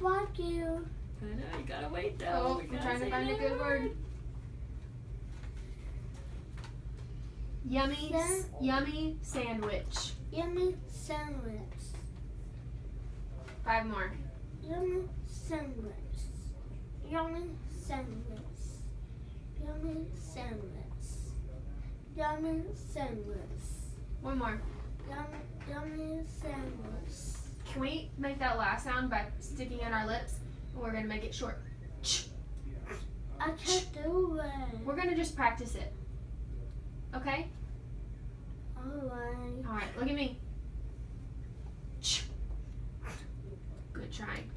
like you. I know, you gotta wait though. Oh, I'm trying to find a good word. Yummy, yummy sandwich. Yummy sandwich. 5 more. Yummy sandwich. Yummy sandwich. Yummy sandwich. Yummy sandwich. 1 more. Yummy sandwich. Can we make that last sound by sticking in our lips? And we're gonna make it short. I can't do it. We're gonna just practice it. Okay? Alright. Alright, look at me. Good trying.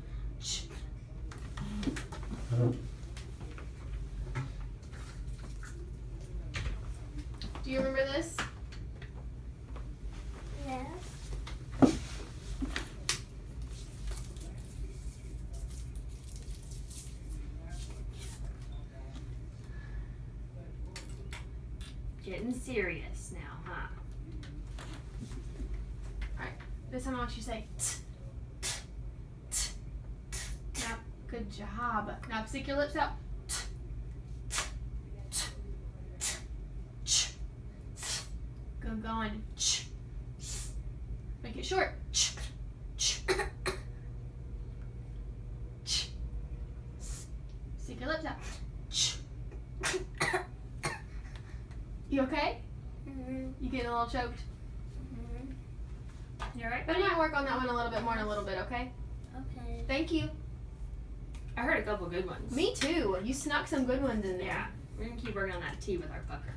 Do you remember this? Yes. Getting serious now, huh? This time I want you to say Now, good job. Now stick your lips out. Good going. Make it short. Stick your lips out. You okay? Mm-hmm. You getting a little choked? You alright? But I'm gonna work on that one a little bit more in a little bit, okay? Okay. Thank you. I heard a couple good ones. Me too. You snuck some good ones in there. Yeah. We're gonna keep working on that T with our pucker.